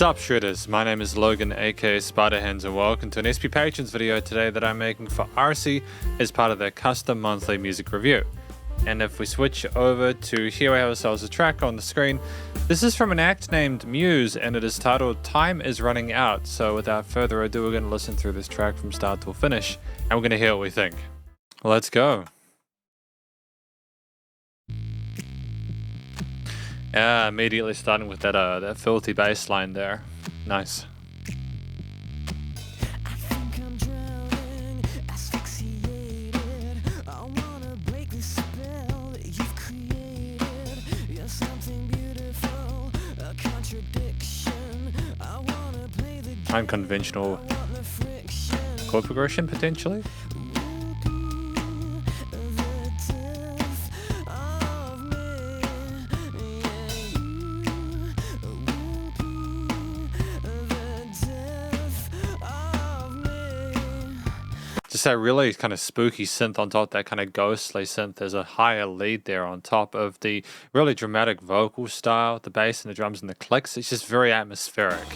Sup Shredders, my name is Logan aka Spiderhands and welcome to an SP Patrons video today that I'm making for Arsi as part of their custom monthly music review. And if we switch over to here we have ourselves a track on the screen. This is from an act named Muse and it is titled Time Is Running Out. So without further ado, we're going to listen through this track from start to finish and we're going to hear what we think. Let's go. Yeah, immediately starting with that filthy bass line there. Nice. Unconventional chord progression potentially. Just that really kind of spooky synth on top, that kind of ghostly synth. There's a higher lead there on top of the really dramatic vocal style, the bass and the drums and the clicks. It's just very atmospheric.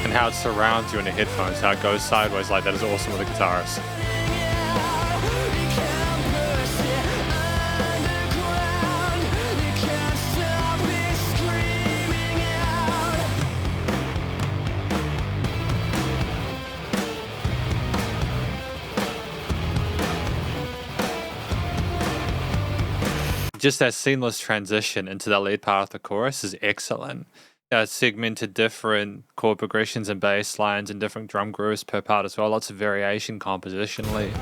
And how it surrounds you in the headphones, how it goes sideways like that is awesome with the guitars. Just that seamless transition into the lead part of the chorus is excellent. Segmented different chord progressions and bass lines and different drum grooves per part as well. Lots of variation compositionally.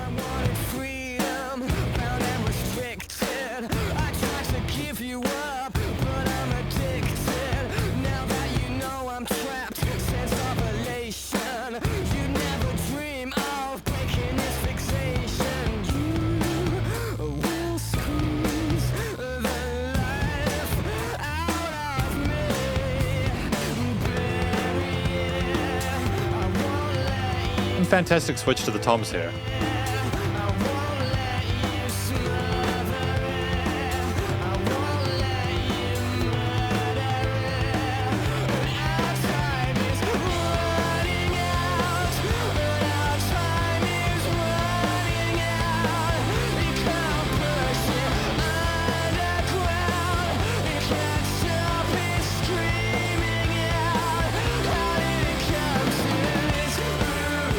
Fantastic switch to the toms here.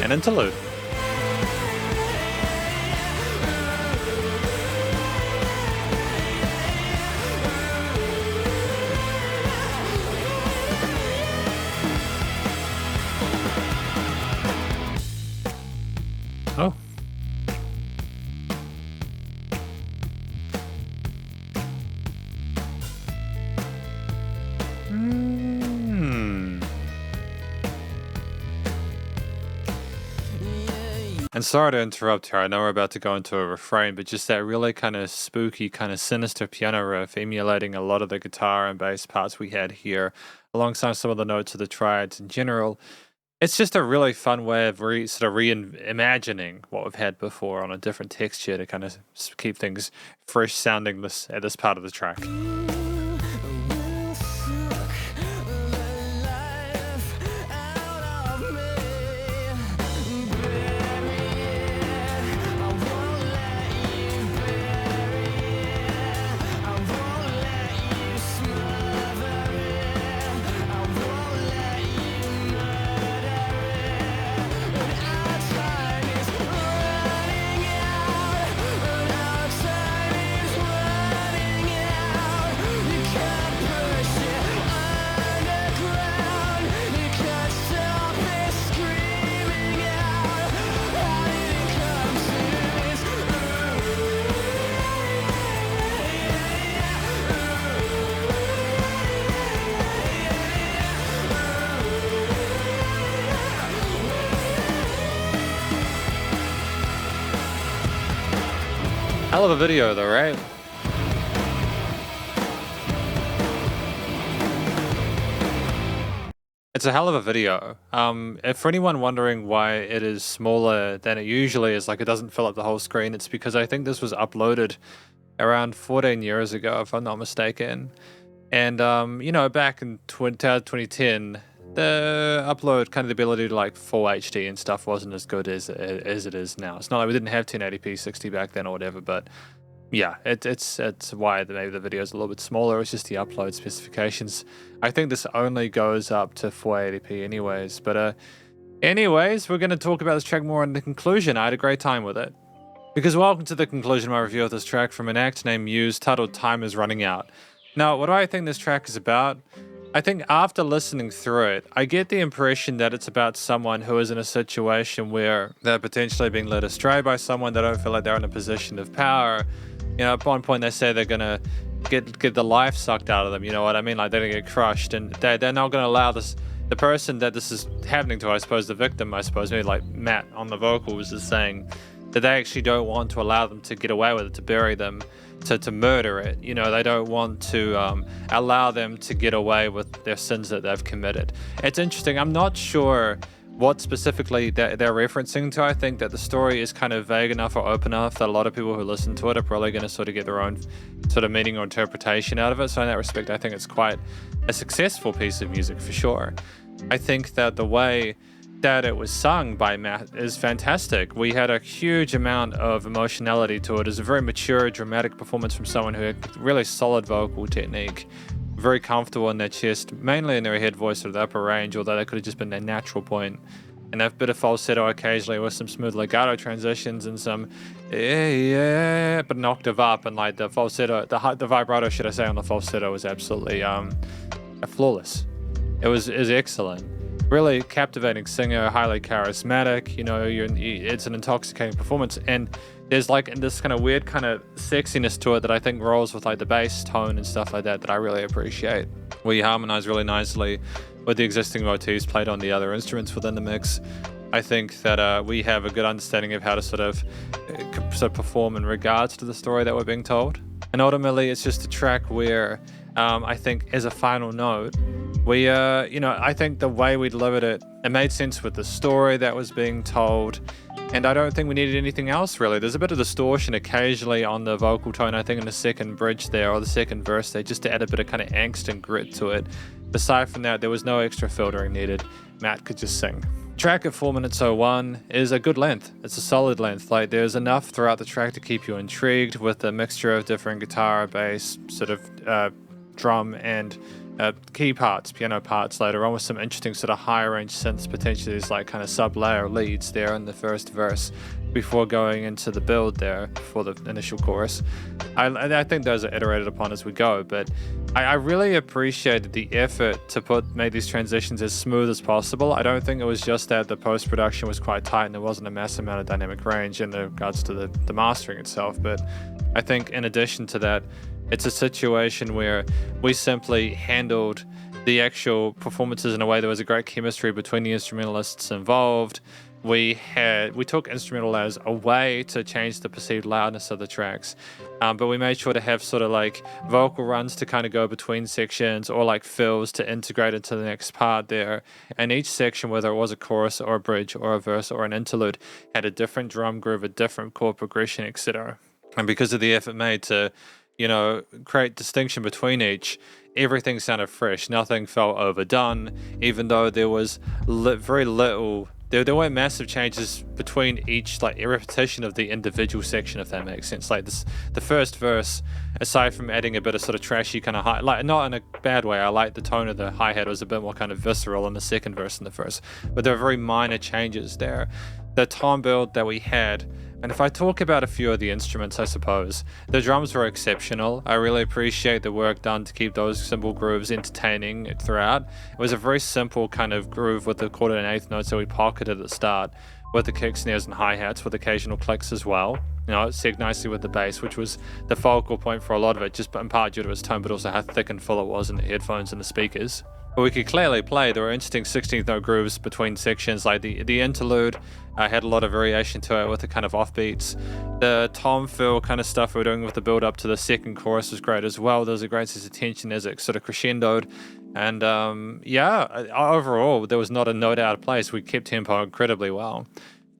An interlude. Oh. And sorry to interrupt here, I know we're about to go into a refrain, but just that really kind of spooky, kind of sinister piano riff emulating a lot of the guitar and bass parts we had here, alongside some of the notes of the triads in general. It's just a really fun way of reimagining what we've had before on a different texture to kind of keep things fresh sounding at this part of the track. Hell of a video though, right? It's a hell of a video. If for anyone wondering why it is smaller than it usually is, like it doesn't fill up the whole screen, it's because I think this was uploaded around 14 years ago, if I'm not mistaken. And back in 2010, the upload kind of the ability to like full HD and stuff wasn't as good as it is now. It's not like we didn't have 1080p 60 back then or whatever, but yeah, it's why maybe the video is a little bit smaller. It's just the upload specifications. I think this only goes up to 480p anyways. But anyways, we're going to talk about this track more in the conclusion. I had a great time with it. Because welcome to the conclusion of my review of this track from an act named Muse titled Time Is Running Out. Now, what do I think this track is about? I think after listening through it, I get the impression that it's about someone who is in a situation where they're potentially being led astray by someone. They don't feel like they're in a position of power. At one point they say they're gonna get the life sucked out of them. You know what I mean? Like they're gonna get crushed, and they're not gonna allow the person that this is happening to, I suppose, the victim, I suppose, maybe like Matt on the vocals is saying that they actually don't want to allow them to get away with it, to bury them, to murder it. They don't want to allow them to get away with their sins that they've committed. It's interesting. I'm not sure what specifically they're referencing to. I think that the story is kind of vague enough or open enough that a lot of people who listen to it are probably going to sort of get their own sort of meaning or interpretation out of it. So in that respect, I think it's quite a successful piece of music for sure. I think that the way that it was sung by Matt is fantastic. We had a huge amount of emotionality to it. It's a very mature, dramatic performance from someone who had really solid vocal technique, very comfortable in their chest, mainly in their head voice or the upper range, although that could have just been their natural point. And a bit of falsetto occasionally with some smooth legato transitions and some but an octave up, and like the falsetto, the vibrato, should I say, on the falsetto was absolutely flawless. It was excellent. Really captivating singer, highly charismatic. It's an intoxicating performance, and there's like this kind of weird kind of sexiness to it that I think rolls with like the bass tone and stuff like that I really appreciate. We harmonize really nicely with the existing motifs played on the other instruments within the mix. I think that we have a good understanding of how to sort of perform in regards to the story that we're being told. And ultimately, it's just a track where I think as a final note, I think the way we delivered it made sense with the story that was being told. And I don't think we needed anything else, really. There's a bit of distortion occasionally on the vocal tone, I think, in the second bridge there, or the second verse there, just to add a bit of kind of angst and grit to it. Aside from that, there was no extra filtering needed. Matt could just sing. Track at 4 minutes 01 is a good length. It's a solid length. Like, there's enough throughout the track to keep you intrigued with a mixture of different guitar, bass, sort of drum, and key parts, piano parts later on, with some interesting sort of higher range synths, potentially these like kind of sub-layer leads there in the first verse before going into the build there for the initial chorus. I think those are iterated upon as we go, but I really appreciated the effort to make these transitions as smooth as possible. I don't think it was just that the post-production was quite tight and there wasn't a massive amount of dynamic range in regards to the mastering itself, but I think in addition to that, it's a situation where we simply handled the actual performances in a way there was a great chemistry between the instrumentalists involved. We took instrumental as a way to change the perceived loudness of the tracks, but we made sure to have sort of like vocal runs to kind of go between sections, or like fills to integrate into the next part there. And each section, whether it was a chorus or a bridge or a verse or an interlude, had a different drum groove, a different chord progression, etc. And because of the effort made to create distinction between each, everything sounded fresh. Nothing felt overdone, even though there was very little. There weren't massive changes between each, like a repetition of the individual section, if that makes sense. Like the first verse, aside from adding a bit of sort of trashy kind of high, like not in a bad way. I like the tone of the hi-hat was a bit more kind of visceral in the second verse than the first, but there were very minor changes there. The tom build that we had. And if I talk about a few of the instruments, I suppose, the drums were exceptional. I really appreciate the work done to keep those cymbal grooves entertaining throughout. It was a very simple kind of groove with the quarter and eighth notes that we pocketed at the start, with the kick snares and hi-hats with occasional clicks as well. It synced nicely with the bass, which was the focal point for a lot of it, just in part due to its tone, but also how thick and full it was in the headphones and the speakers. But we could clearly play. There were interesting 16th note grooves between sections, like the interlude had a lot of variation to it with the kind of offbeats. The tom fill kind of stuff we were doing with the build up to the second chorus was great as well. There was a great sense of tension as it sort of crescendoed. And yeah, overall, there was not a note out of place. We kept tempo incredibly well.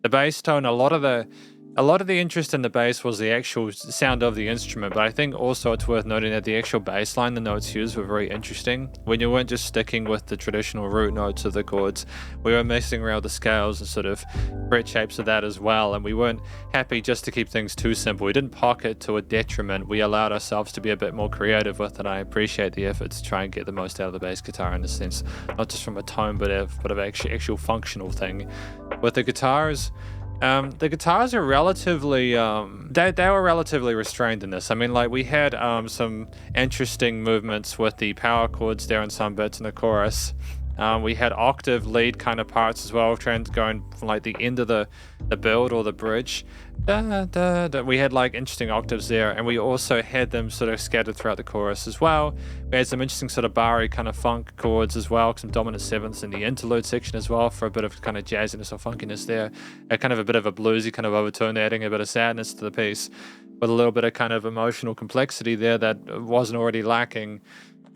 The bass tone, a lot of the interest in the bass was the actual sound of the instrument, but I think also it's worth noting that the actual bass line, the notes used were very interesting. When you weren't just sticking with the traditional root notes of the chords, we were messing around with the scales and sort of fret shapes of that as well, and we weren't happy just to keep things too simple. We didn't pocket to a detriment. We allowed ourselves to be a bit more creative with it. I appreciate the effort to try and get the most out of the bass guitar in a sense, not just from a tone, but of actual functional thing. With the guitars are relatively they were relatively restrained in this. I mean, like, we had some interesting movements with the power chords there in some bits in the chorus. We had octave lead kind of parts as well, going from like the end of the build or the bridge. Da, da, da. We had like interesting octaves there, and we also had them sort of scattered throughout the chorus as well. We had some interesting sort of bar-y kind of funk chords as well, some dominant sevenths in the interlude section as well for a bit of kind of jazziness or funkiness there. Kind of a bit of a bluesy kind of overtone, adding a bit of sadness to the piece with a little bit of kind of emotional complexity there that wasn't already lacking.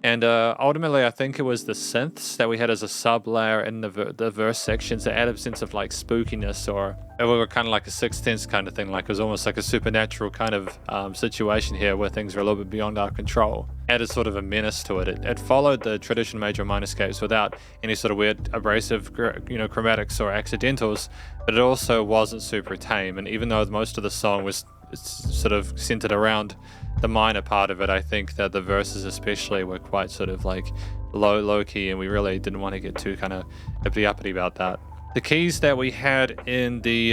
And ultimately, I think it was the synths that we had as a sub layer in the verse sections that added a sense of like spookiness, or we were kind of like a Sixth Sense kind of thing. Like, it was almost like a supernatural kind of situation here where things were a little bit beyond our control. Added sort of a menace to it. It followed the traditional major and minor scales without any sort of weird abrasive, chromatics or accidentals, but it also wasn't super tame. And even though most of the song was sort of centered around the minor part of it, I think that the verses especially were quite sort of like low key, and we really didn't want to get too kind of uppity about that. The keys that we had in the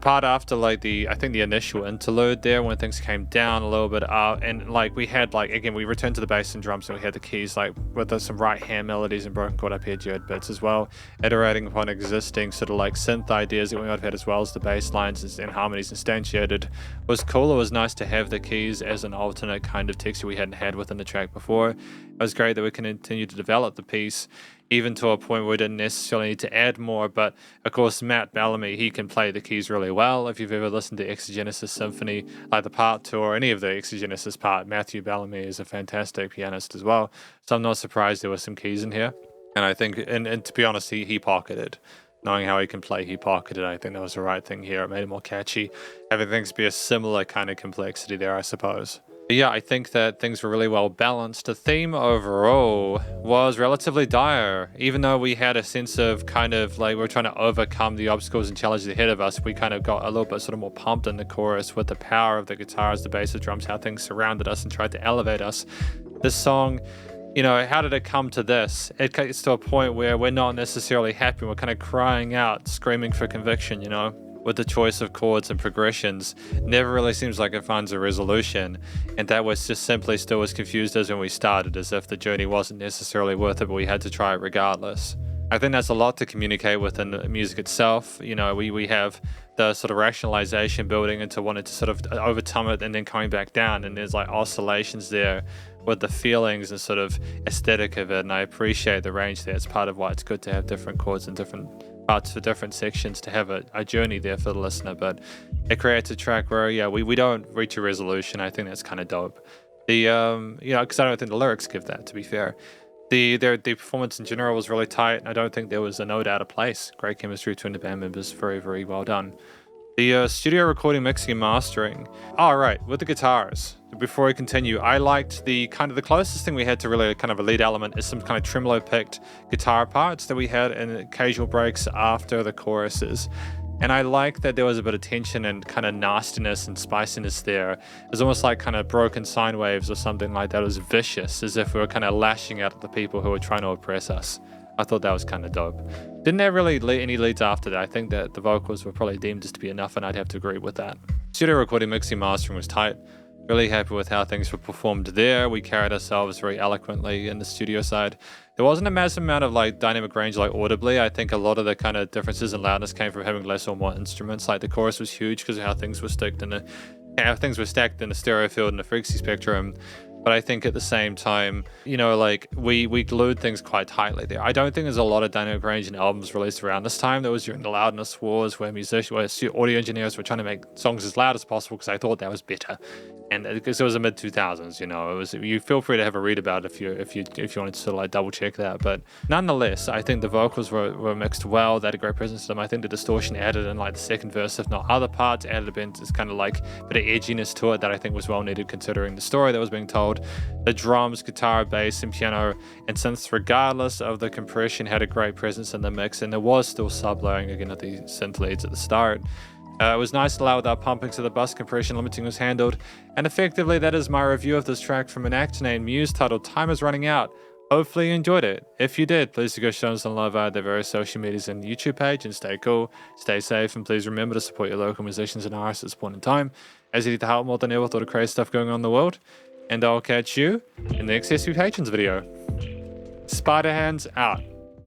part after like I think the initial interlude there, when things came down a little bit, and like we had like, again, we returned to the bass and drums, and we had the keys like with some right hand melodies and broken chord arpeggiated bits as well, iterating upon existing sort of like synth ideas that we might have had, as well as the bass lines and harmonies instantiated. Was cool. It was nice to have the keys as an alternate kind of texture we hadn't had within the track before. It was great that we can continue to develop the piece, even to a point where we didn't necessarily need to add more. But of course, Matt Bellamy, he can play the keys really well. If you've ever listened to Exogenesis Symphony, like the part 2 or any of the Exogenesis part, Matthew Bellamy is a fantastic pianist as well. So I'm not surprised there were some keys in here. And I think, and to be honest, he pocketed. Knowing how he can play, he pocketed. I think that was the right thing here. It made it more catchy. Having things be a similar kind of complexity there, I suppose. Yeah, I think that things were really well balanced. The theme overall was relatively dire. Even though we had a sense of kind of like we were trying to overcome the obstacles and challenges ahead of us, we kind of got a little bit sort of more pumped in the chorus with the power of the guitars, the bass, the drums, how things surrounded us and tried to elevate us. This song, how did it come to this? It gets to a point where we're not necessarily happy. We're kind of crying out, screaming for conviction, with the choice of chords and progressions. Never really seems like it finds a resolution, and that was just simply still as confused as when we started, as if the journey wasn't necessarily worth it, but we had to try it regardless. I think that's a lot to communicate within the music itself. We have the sort of rationalization building into wanting to sort of overcome it and then coming back down, and there's like oscillations there with the feelings and sort of aesthetic of it, and I appreciate the range there. It's part of why it's good to have different chords and different parts for different sections to have a journey there for the listener. But it creates a track where we don't reach a resolution. I think that's kind of dope. Because I don't think the lyrics give that, to be fair. The performance in general was really tight, and I don't think there was a note out of place. Great chemistry between the band members. Very, very well done. The studio recording, mixing, and mastering. Right, with the guitars. Before we continue, I liked the closest thing we had to really kind of a lead element is some kind of tremolo picked guitar parts that we had in occasional breaks after the choruses. And I like that there was a bit of tension and kind of nastiness and spiciness there. It was almost like kind of broken sine waves or something like that. It was vicious, as if we were kind of lashing out at the people who were trying to oppress us. I thought that was kind of dope. Didn't have really any leads after that. I think that the vocals were probably deemed just to be enough, and I'd have to agree with that. Studio recording, mixing, mastering was tight. Really happy with how things were performed there. We carried ourselves very eloquently in the studio side. There wasn't a massive amount of like dynamic range like audibly. I think a lot of the kind of differences in loudness came from having less or more instruments. Like the chorus was huge because of how things were stacked in the stereo field and the frequency spectrum. But I think at the same time, we glued things quite tightly there. I don't think there's a lot of dynamic range in albums released around this time. That was during the loudness wars where audio engineers were trying to make songs as loud as possible because I thought that was better. And because it was the mid 2000s, you know, it was. You feel free to have a read about it if you wanted to sort of like double check that. But nonetheless, I think the vocals were mixed well. They had a great presence to them. I think the distortion added in like the second verse, if not other parts, added a bit. It's kind of like a bit of edginess to it that I think was well needed considering the story that was being told. The drums, guitar, bass, and piano and synths, regardless of the compression, had a great presence in the mix, and there was still sub layering again at the synth leads at the start. It was nice to allow without pumping, so the bus compression limiting was handled. And effectively, that is my review of this track from an act named Muse titled Time Is Running Out. Hopefully you enjoyed it. If you did, please do go show us some love via their various social medias and YouTube page, and stay cool, stay safe, and please remember to support your local musicians and artists at this point in time, as you need to help more than ever with all the crazy stuff going on in the world. And I'll catch you in the next SP Patrons video. Spiderhands out.